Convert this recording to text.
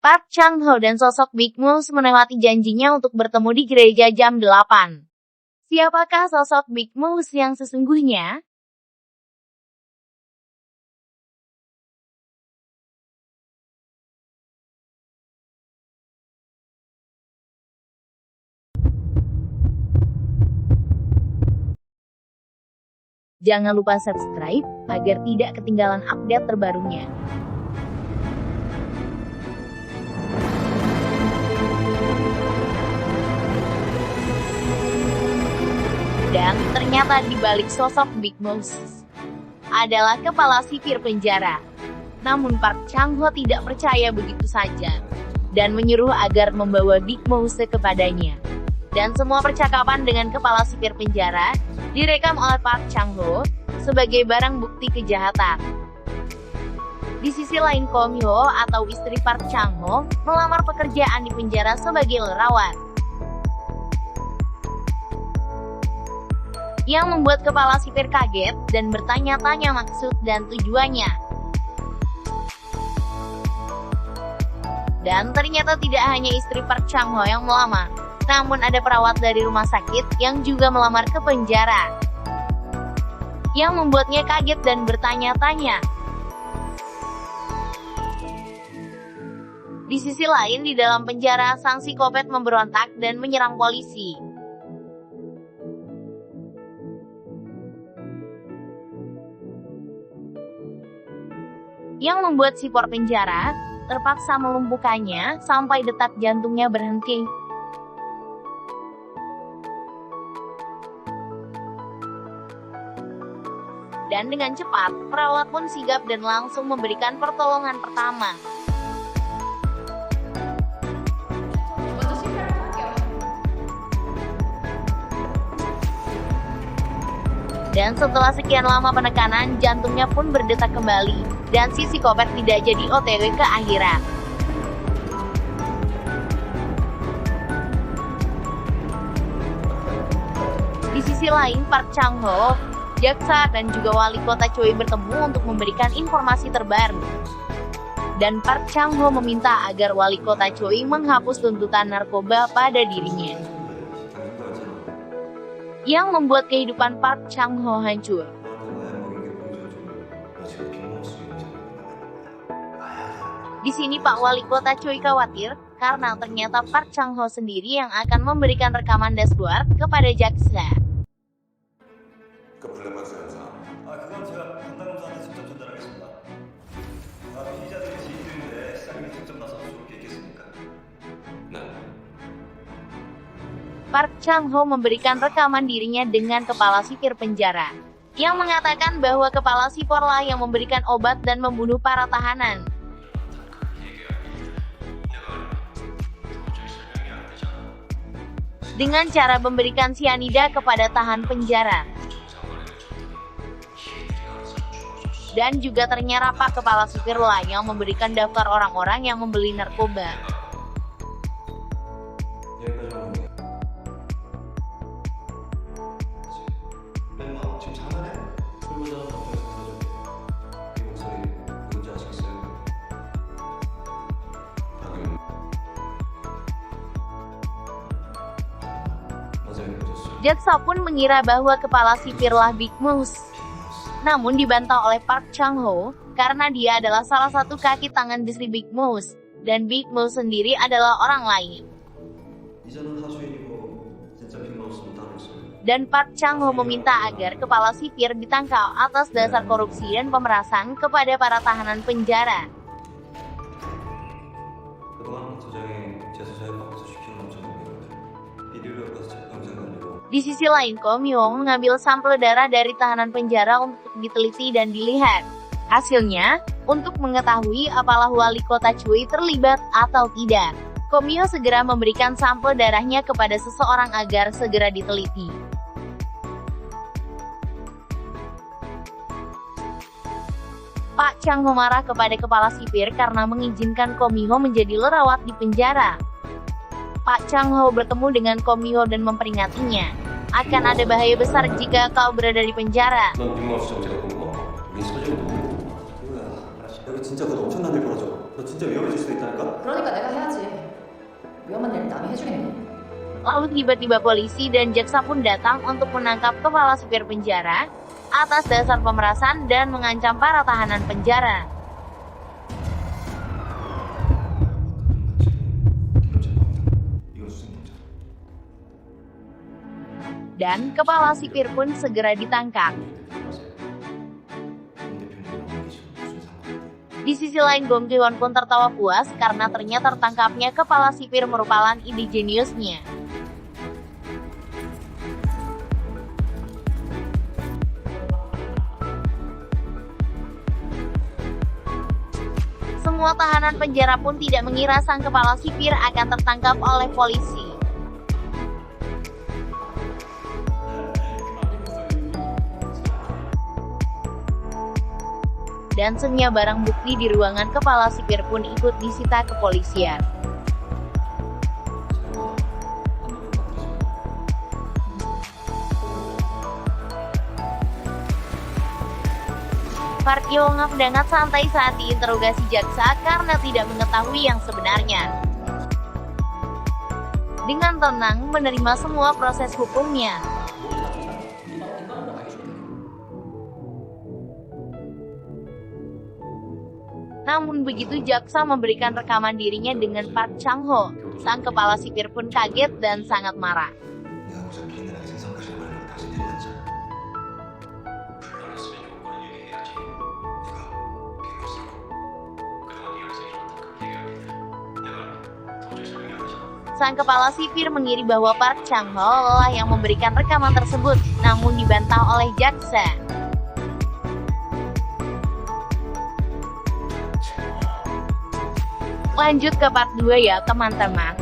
Park Chang-ho dan sosok Big Moose menepati janjinya untuk bertemu di gereja jam 8. Siapakah sosok Big Moose yang sesungguhnya? Jangan lupa subscribe agar tidak ketinggalan update terbarunya. Dan ternyata di balik sosok Big Moose adalah kepala sipir penjara. Namun Park Chang-ho tidak percaya begitu saja dan menyuruh agar membawa Big Moose kepadanya. Dan semua percakapan dengan kepala sipir penjara direkam oleh Park Chang-ho sebagai barang bukti kejahatan. Di sisi lain, Ko Mi-ho atau istri Park Chang-ho melamar pekerjaan di penjara sebagai lerawat, yang membuat kepala sipir kaget dan bertanya-tanya maksud dan tujuannya. Dan ternyata tidak hanya istri Park Chang-ho yang melamar, namun ada perawat dari rumah sakit yang juga melamar ke penjara, yang membuatnya kaget dan bertanya-tanya. Di sisi lain, di dalam penjara, sang psikopat memberontak dan menyerang polisi, yang membuat sipir penjara terpaksa melumpuhkannya sampai detak jantungnya berhenti. Dan dengan cepat, perawat pun sigap dan langsung memberikan pertolongan pertama. Dan setelah sekian lama penekanan, jantungnya pun berdetak kembali, dan si psikopat tidak jadi OTW ke akhirat. Di sisi lain, Park Chang-ho, jaksa, dan juga wali kota Choi bertemu untuk memberikan informasi terbaru. Dan Park Chang-ho meminta agar wali kota Choi menghapus tuntutan narkoba pada dirinya, yang membuat kehidupan Park Chang-ho hancur. Di sini Pak Wali Kota Choi khawatir, karena ternyata Park Chang-ho sendiri yang akan memberikan rekaman dashboard kepada jaksa. 그건 제가 담당검사한테 직접 전달하겠습니다. 피의자들이 지인 때문에 시장님이 직접 나서서 좋을 게 있겠습니까? 네. Park Chang-ho memberikan rekaman dirinya dengan kepala sipir penjara, yang mengatakan bahwa kepala sipirlah yang memberikan obat dan membunuh para tahanan. Dengan cara memberikan sianida kepada tahan penjara. Dan juga ternyata Pak kepala sipirlah yang memberikan daftar orang-orang yang membeli narkoba. Jaksa pun mengira bahwa kepala sipirlah Big Moose. Namun dibantah oleh Park Chang-ho, karena dia adalah salah satu kaki tangan istri Big Moose, dan Big Moose sendiri adalah orang lain. Dan Park Chang-ho meminta agar kepala sipir ditangkap atas dasar korupsi dan pemerasan kepada para tahanan penjara. Di sisi lain, Ko Mi-ho mengambil sampel darah dari tahanan penjara untuk diteliti dan dilihat. Hasilnya, untuk mengetahui apakah wali kota Choi terlibat atau tidak, Ko Mi-ho segera memberikan sampel darahnya kepada seseorang agar segera diteliti. Pak Chang-ho marah kepada kepala sipir karena mengizinkan Ko Mi-ho menjadi lerawat di penjara. Pak Chang-ho bertemu dengan Ko Mi-ho dan memperingatinya, akan ada bahaya besar jika kau berada di penjara. 넌 빅마우스 정체가 궁금해? 우리 소재도 여기 진짜 그거 엄청난 일 벌어져. 너 진짜 위험해질 수도 있다니까? 그러니까 내가 해주겠네. Lalu tiba-tiba polisi dan jaksa pun datang untuk menangkap kepala sipir penjara atas dasar pemerasan dan mengancam para tahanan penjara. 이건 수생검사. Dan kepala sipir pun segera ditangkap. 임 대표님이랑 계신 무슨 상관인데? Di sisi lain Gong Ki-won pun tertawa puas karena ternyata tertangkapnya kepala sipir merupakan ide jeniusnya. Semua tahanan penjara pun tidak mengira sang kepala sipir akan tertangkap oleh polisi. Dan semua barang bukti di ruangan kepala sipir pun ikut disita kepolisian. Park Yo-nga sangat santai saat diinterogasi jaksa karena tidak mengetahui yang sebenarnya. Dengan tenang menerima semua proses hukumnya. Namun begitu jaksa memberikan rekaman dirinya dengan Park Chang-ho, sang kepala sipir pun kaget dan sangat marah. 내가 무슨 비린내나게 생선까지 해버리려고 당신들이 했잖아. 불러냈으면 요건을 얘기해야지. 네가 비밀스러워. 그동안 네가 생존했던 그 얘기하는데 내가 도저히 설명이 안 되잖아. Sang kepala sipir mengiri bahwa Park Chang-ho lah yang memberikan rekaman tersebut, namun dibantah oleh jaksa. Lanjut ke part 2 ya teman-teman.